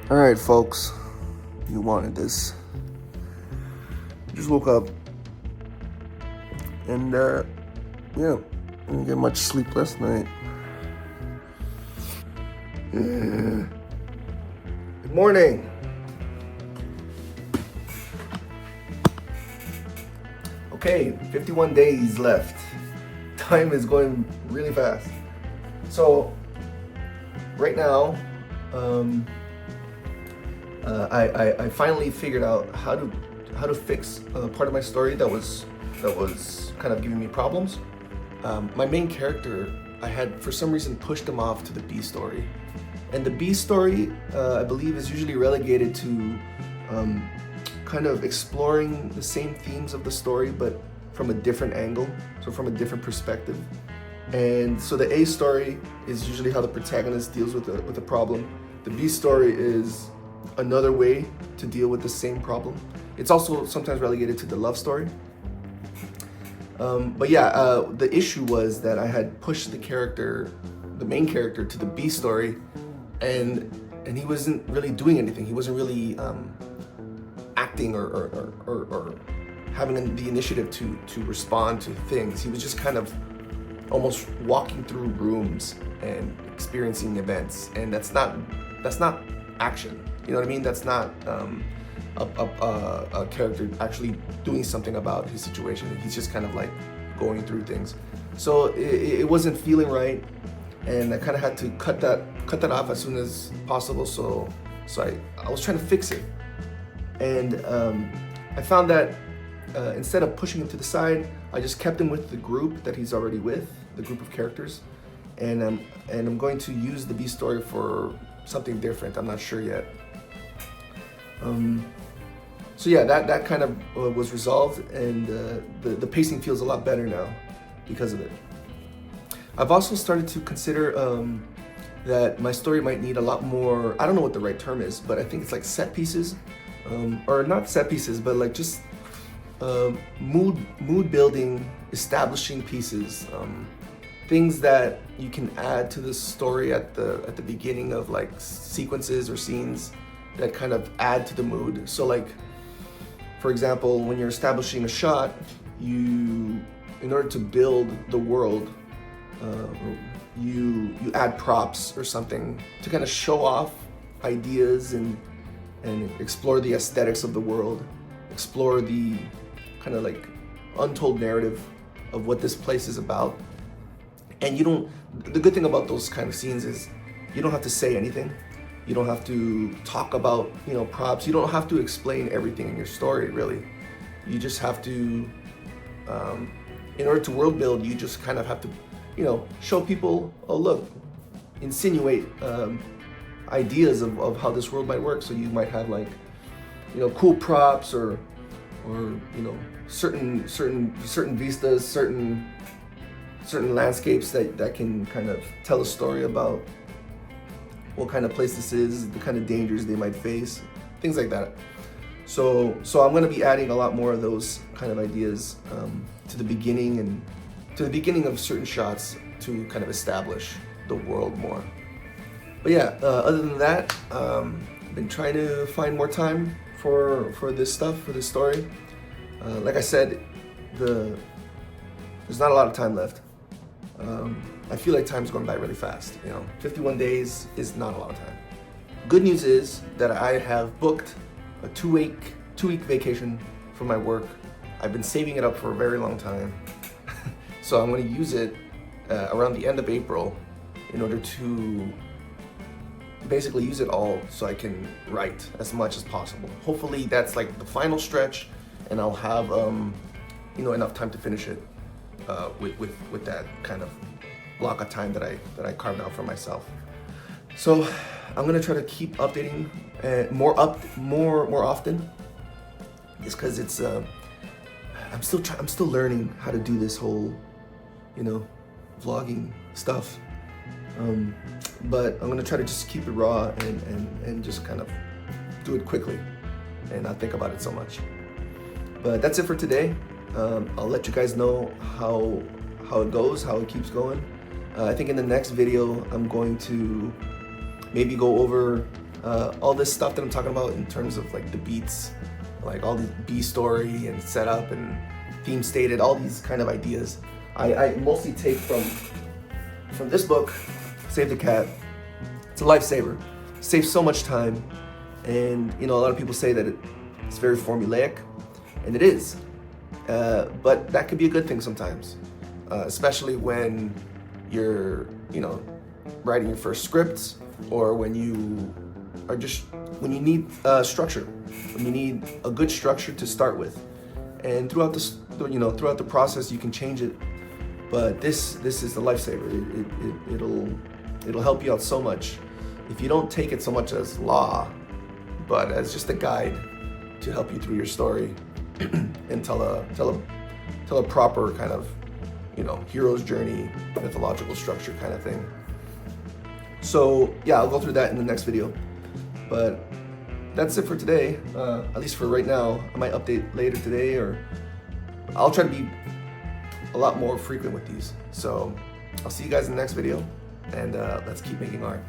All right, folks, you wanted this. Just woke up, and yeah, didn't get much sleep last night. Good morning. Okay, 51 days left. Time is going really fast. So, right now, I finally figured out how to fix part of my story that was kind of giving me problems. My main character, I had for some reason pushed him off to the B story, and the B story I believe is usually relegated to kind of exploring the same themes of the story but from a different angle, so from a different perspective. And so the A story is usually how the protagonist deals with a problem. The B story is another way to deal with the same problem. It's also sometimes relegated to the love story. But yeah, the issue was that I had pushed the main character, to the B story, and he wasn't really doing anything. He wasn't really acting or having the initiative to respond to things. He was just kind of almost walking through rooms and experiencing events, and that's not action. You know what I mean? That's not a character actually doing something about his situation. He's just kind of like going through things. So it wasn't feeling right, and I kind of had to cut that off as soon as possible. So I was trying to fix it, and I found that instead of pushing him to the side, I just kept him with the group that he's already with, the group of characters, and I'm going to use the B story for something different. I'm not sure yet. So yeah, that kind of was resolved, and the pacing feels a lot better now because of it. I've also started to consider that my story might need a lot more, I don't know what the right term is, but I think it's like set pieces, or not set pieces, but like just mood building, establishing pieces, things that you can add to the story at the beginning of like sequences or scenes that kind of add to the mood. So like, for example, when you're establishing a shot, in order to build the world, you add props or something to kind of show off ideas and explore the aesthetics of the world, explore the kind of like untold narrative of what this place is about. And the good thing about those kind of scenes is you don't have to say anything. You don't have to talk about, props. You don't have to explain everything in your story, really. You just have to, in order to world build, you just kind of have to, show people, oh look, insinuate ideas of how this world might work. So you might have like, cool props or certain vistas, certain landscapes that can kind of tell a story about what kind of place this is, the kind of dangers they might face, things like that. So I'm going to be adding a lot more of those kind of ideas to the beginning of certain shots to kind of establish the world more. But yeah, other than that, I've been trying to find more time for this stuff, for this story. Like I said, there's not a lot of time left. I feel like time's going by really fast. 51 days is not a lot of time. Good news is that I have booked a two-week vacation from my work. I've been saving it up for a very long time. So I'm going to use it around the end of April in order to basically use it all so I can write as much as possible. Hopefully that's like the final stretch, and I'll have enough time to finish it with that kind of block of time that I carved out for myself. So I'm gonna try to keep updating more often, just because it's I'm still learning how to do this whole vlogging stuff. But I'm gonna try to just keep it raw and just kind of do it quickly and not think about it so much. But that's it for today. I'll let you guys know how it goes, how it keeps going. I think in the next video, I'm going to maybe go over all this stuff that I'm talking about in terms of like the beats, like all the B story and setup and theme stated, all these kind of ideas, I mostly take from this book, Save the Cat. It's a lifesaver. It saves so much time, and a lot of people say that it's very formulaic, and it is. But that could be a good thing sometimes, especially when you're, writing your first scripts, or when you need structure, when you need a good structure to start with. And throughout the process, you can change it. But this is the lifesaver. It'll help you out so much if you don't take it so much as law, but as just a guide to help you through your story and tell a proper kind of hero's journey, mythological structure kind of thing. So yeah, I'll go through that in the next video. But that's it for today, at least for right now. I might update later today, or I'll try to be a lot more frequent with these. So I'll see you guys in the next video, and let's keep making art.